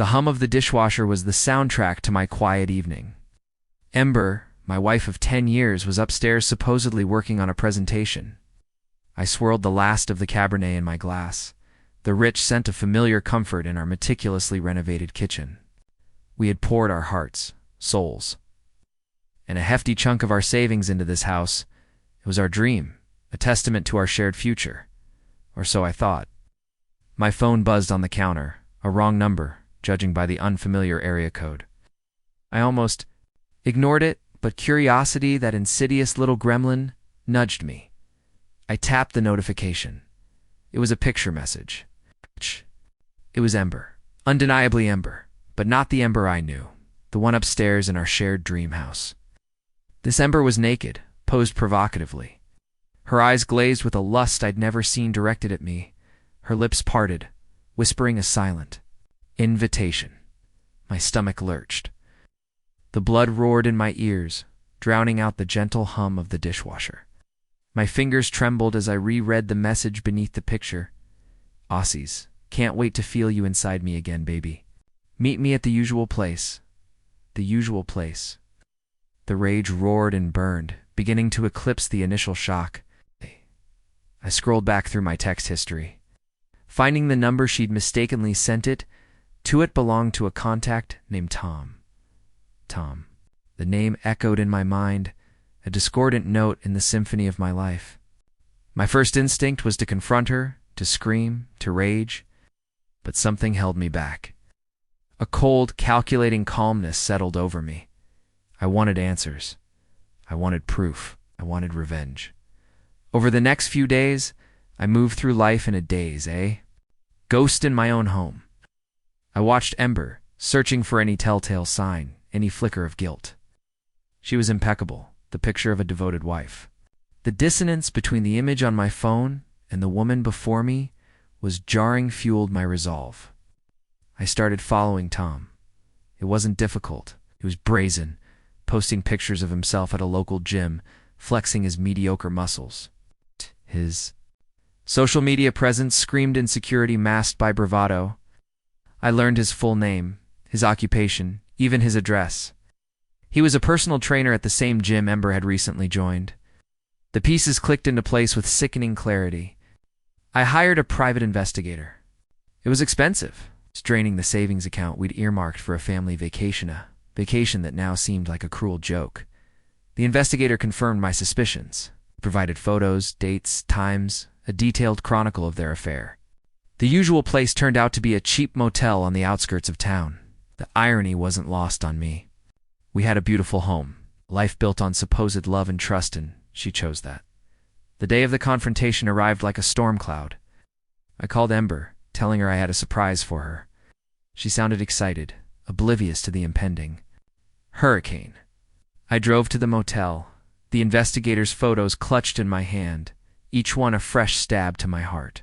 The hum of the dishwasher was the soundtrack to my quiet evening. Ember, my wife of 10 years, was upstairs supposedly working on a presentation. I swirled the last of the Cabernet in my glass, the rich scent of familiar comfort in our meticulously renovated kitchen. We had poured our hearts, souls, and a hefty chunk of our savings into this house. It was our dream, a testament to our shared future. Or so I thought. My phone buzzed on the counter, a wrong number, judging by the unfamiliar area code. I almost ignored it, but curiosity, that insidious little gremlin, nudged me. I tapped the notification. It was a picture message. It was Ember. Undeniably Ember, but not the Ember I knew, the one upstairs in our shared dream house. This Ember was naked, posed provocatively. Her eyes glazed with a lust I'd never seen directed at me, her lips parted, whispering a silent invitation. My stomach lurched. The blood roared in my ears, drowning out the gentle hum of the dishwasher. My fingers trembled as I reread the message beneath the picture. Aussies, can't wait to feel you inside me again, baby. Meet me at the usual place. The usual place. The rage roared and burned, beginning to eclipse the initial shock. I scrolled back through my text history. Finding the number she'd mistakenly sent it belonged to a contact named Tom. Tom. The name echoed in my mind, a discordant note in the symphony of my life. My first instinct was to confront her, to scream, to rage, but something held me back. A cold, calculating calmness settled over me. I wanted answers. I wanted proof. I wanted revenge. Over the next few days, I moved through life in a daze, Ghost in my own home. I watched Ember, searching for any telltale sign, any flicker of guilt. She was impeccable, the picture of a devoted wife. The dissonance between the image on my phone and the woman before me was jarring, fueled my resolve. I started following Tom. It wasn't difficult. It was brazen, posting pictures of himself at a local gym, flexing his mediocre muscles. His social media presence screamed insecurity masked by bravado. I learned his full name, his occupation, even his address. He was a personal trainer at the same gym Ember had recently joined. The pieces clicked into place with sickening clarity. I hired a private investigator. It was expensive, draining the savings account we'd earmarked for a family vacation, a vacation that now seemed like a cruel joke. The investigator confirmed my suspicions, provided photos, dates, times, a detailed chronicle of their affair. The usual place turned out to be a cheap motel on the outskirts of town. The irony wasn't lost on me. We had a beautiful home, life built on supposed love and trust, and she chose that. The day of the confrontation arrived like a storm cloud. I called Ember, telling her I had a surprise for her. She sounded excited, oblivious to the impending hurricane. I drove to the motel, the investigator's photos clutched in my hand, each one a fresh stab to my heart.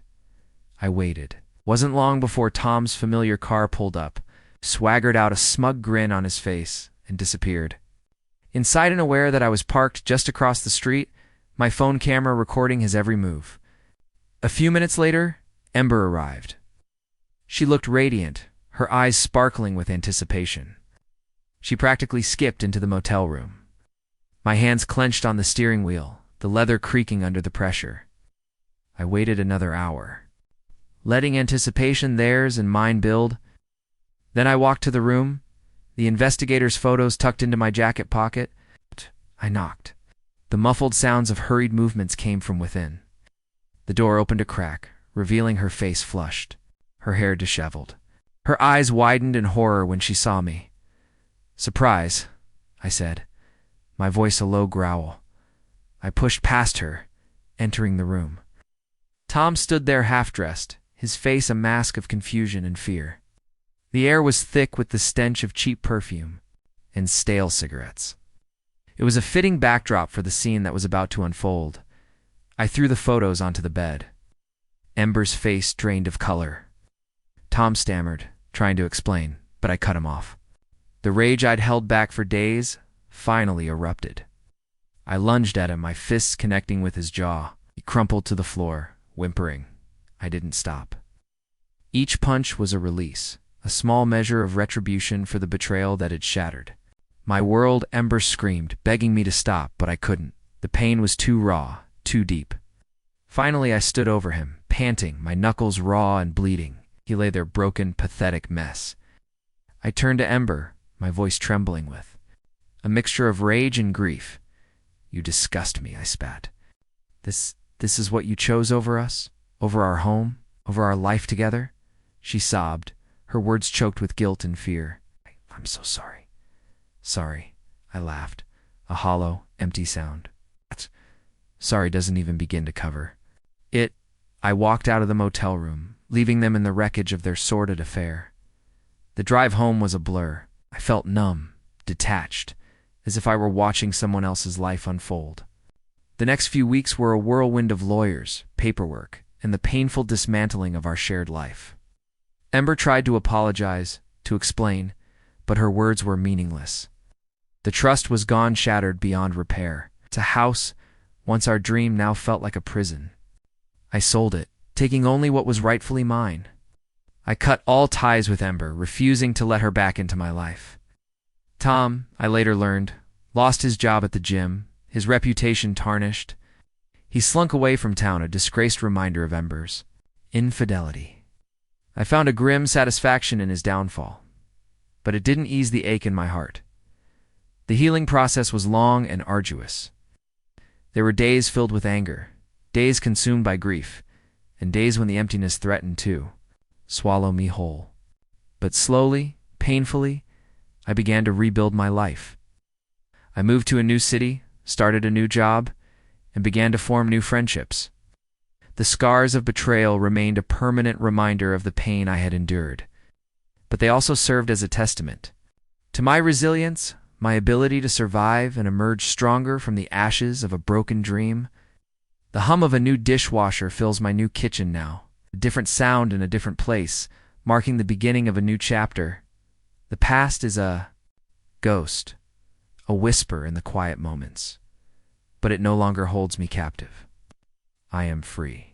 I waited. Wasn't long before Tom's familiar car pulled up, swaggered out a smug grin on his face, and disappeared. Inside and aware that I was parked just across the street, my phone camera recording his every move. A few minutes later, Ember arrived. She looked radiant, her eyes sparkling with anticipation. She practically skipped into the motel room. My hands clenched on the steering wheel, the leather creaking under the pressure. I waited another hour, letting anticipation, theirs and mine, build. Then I walked to the room, the investigator's photos tucked into my jacket pocket. I knocked. The muffled sounds of hurried movements came from within. The door opened a crack, revealing her face flushed, her hair disheveled. Her eyes widened in horror when she saw me. "Surprise," I said, my voice a low growl. I pushed past her, entering the room. Tom stood there half-dressed, his face a mask of confusion and fear. The air was thick with the stench of cheap perfume and stale cigarettes. It was a fitting backdrop for the scene that was about to unfold. I threw the photos onto the bed. Ember's face drained of color. Tom stammered, trying to explain, but I cut him off. The rage I'd held back for days finally erupted. I lunged at him, my fists connecting with his jaw. He crumpled to the floor, whimpering. I didn't stop. Each punch was a release, a small measure of retribution for the betrayal that had shattered my world. Ember screamed, begging me to stop, but I couldn't. The pain was too raw, too deep. Finally, I stood over him, panting, my knuckles raw and bleeding. He lay there, broken, pathetic mess. I turned to Ember, my voice trembling with a mixture of rage and grief. "You disgust me," I spat. This is what you chose over us? Over our home? Over our life together?" She sobbed, her words choked with guilt and fear. "I'm so sorry." "Sorry," I laughed, a hollow, empty sound. Sorry doesn't even begin to cover it. I walked out of the motel room, leaving them in the wreckage of their sordid affair. The drive home was a blur. I felt numb, detached, as if I were watching someone else's life unfold. The next few weeks were a whirlwind of lawyers, paperwork, and the painful dismantling of our shared life. Ember tried to apologize, to explain, but her words were meaningless. The trust was gone, shattered beyond repair. To house, once our dream, now felt like a prison. I sold it, taking only what was rightfully mine. I cut all ties with Ember, refusing to let her back into my life. Tom, I later learned, lost his job at the gym, his reputation tarnished. He slunk away from town, a disgraced reminder of Ember's infidelity. I found a grim satisfaction in his downfall, but it didn't ease the ache in my heart. The healing process was long and arduous. There were days filled with anger, days consumed by grief, and days when the emptiness threatened to swallow me whole. But slowly, painfully, I began to rebuild my life. I moved to a new city, started a new job, and began to form new friendships. The scars of betrayal remained a permanent reminder of the pain I had endured, but they also served as a testament to my resilience, my ability to survive and emerge stronger from the ashes of a broken dream. The hum of a new dishwasher fills my new kitchen now, a different sound in a different place, marking the beginning of a new chapter. The past is a ghost, a whisper in the quiet moments, but it no longer holds me captive. I am free.